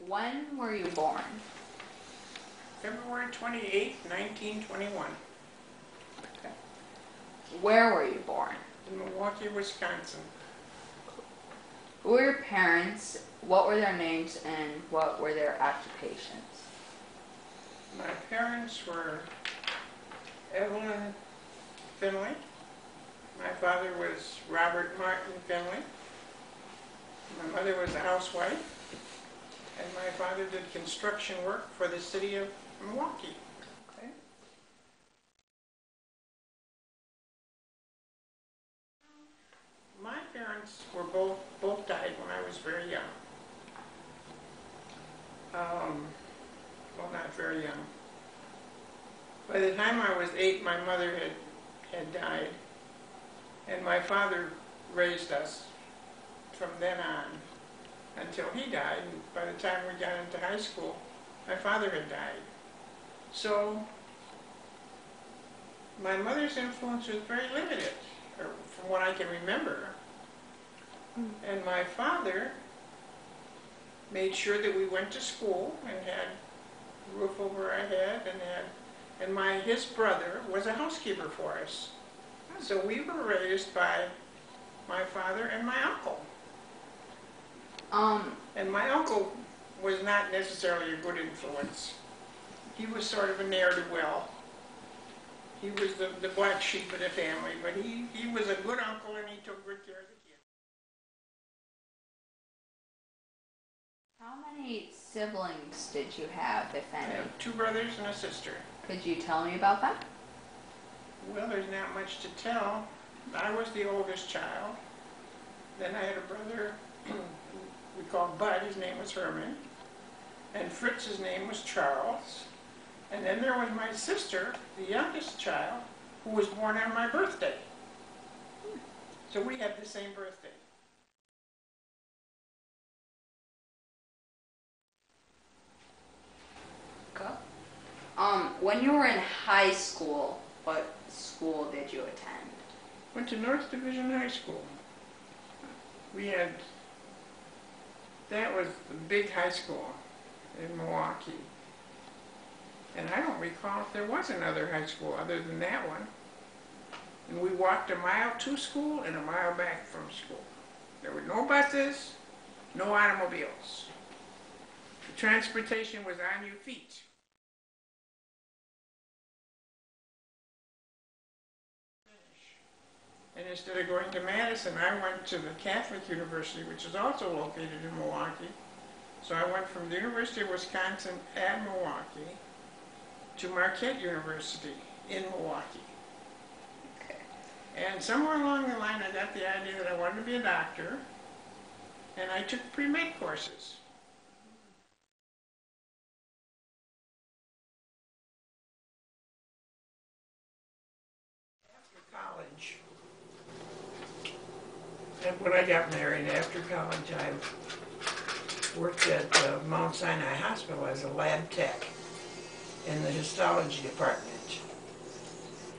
When were you born? February 28, 1921. Okay. Where were you born? In Milwaukee, Wisconsin. Who were your parents? What were their names and what were their occupations? My parents were Evelyn Finley. My father was Robert Martin Finley. My mother was a housewife. And my father did construction work for the city of Milwaukee. Okay. My parents were both died when I was very young. Well, not very young. By the time I was 8, my mother had died, and my father raised us from then on until he died. And by the time we got into high school, my father had died. So my mother's influence was very limited, from what I can remember. And my father made sure that we went to school and had a roof over our head, and his brother was a housekeeper for us. So we were raised by my father and my uncle. And my uncle was not necessarily a good influence. He was sort of a ne'er-do-well. He was the black sheep of the family, but he was a good uncle and he took good care of the kids. How many siblings did you have, if any? I have 2 brothers and a sister. Could you tell me about them? Well, there's not much to tell. I was the oldest child. Then I had a brother we called Bud. His name was Herman. And Fritz's name was Charles. And then there was my sister, the youngest child, who was born on my birthday. So we had the same birthday. Okay. When you were in high school, what school did you attend? Went to North Division High School. That was the big high school in Milwaukee. And I don't recall if there was another high school other than that one. And we walked a mile to school and a mile back from school. There were no buses, no automobiles. The transportation was on your feet. And instead of going to Madison, I went to the Catholic University, which is also located in Milwaukee. So I went from the University of Wisconsin at Milwaukee to Marquette University in Milwaukee. Okay. And somewhere along the line, I got the idea that I wanted to be a doctor, and I took pre-med courses. After college, and when I got married after college, I worked at Mount Sinai Hospital as a lab tech in the histology department.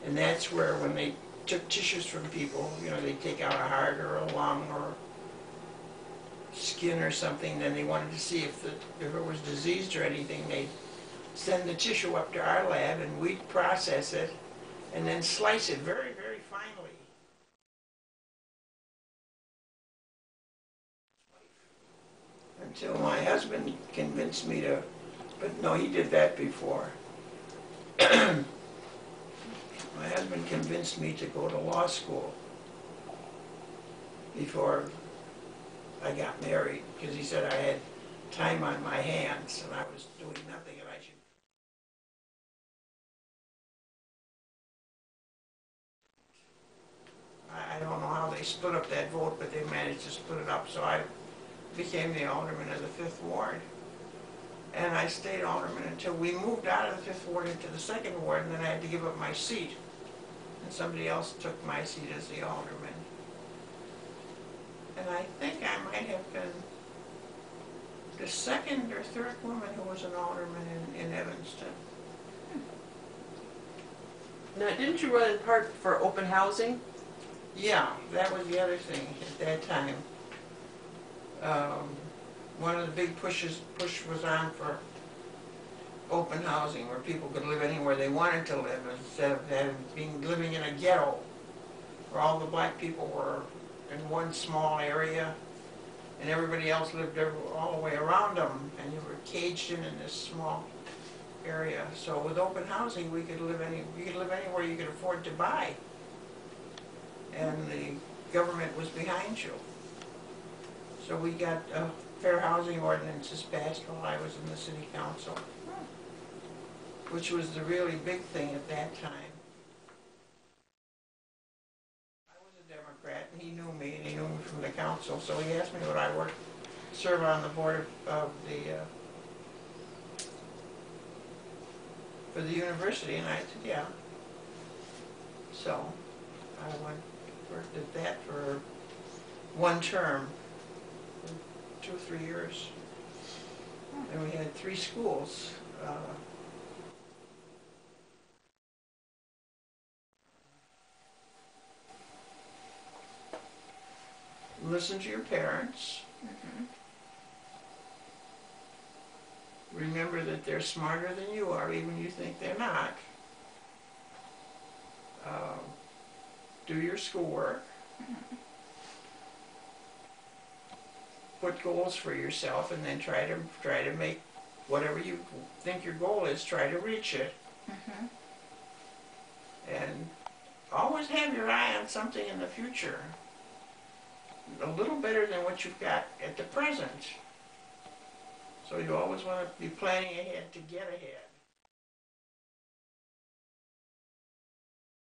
And that's where, when they took tissues from people, they take out a heart or a lung or skin or something, then they wanted to see if it was diseased or anything, they'd send the tissue up to our lab and we'd process it and then slice it very, very finely. Until my husband convinced me to, but no, he did that before. My husband convinced me to go to law school before I got married, because he said I had time on my hands and I was doing nothing and I should. I don't know how they split up that vote, but they managed to split it up, so I became the alderman of the 5th Ward. And I stayed alderman until we moved out of the 5th Ward into the 2nd Ward, and then I had to give up my seat. And somebody else took my seat as the alderman. And I think I might have been the 2nd or 3rd woman who was an alderman in Evanston. Now, didn't you run in part for open housing? Yeah, that was the other thing at that time. one of the big push was on for open housing, where people could live anywhere they wanted to live instead of living in a ghetto, where all the black people were in one small area and everybody else lived all the way around them, and you were caged in this small area. So with open housing, we could live anywhere you could afford to buy, and the government was behind you. So we got fair housing ordinances passed while I was in the city council, which was the really big thing at that time. I was a Democrat, and he knew me, and he knew me from the council, so he asked me would I serve on the board for the university, and I said, yeah. So I worked at that for one term, 2 or 3 years, and we had 3 schools. Listen to your parents. Mm-hmm. Remember that they're smarter than you are, even you think they're not. Do your schoolwork. Mm-hmm. Put goals for yourself, and then try to make whatever you think your goal is, try to reach it. Mm-hmm. And always have your eye on something in the future, a little better than what you've got at the present. So you always want to be planning ahead to get ahead.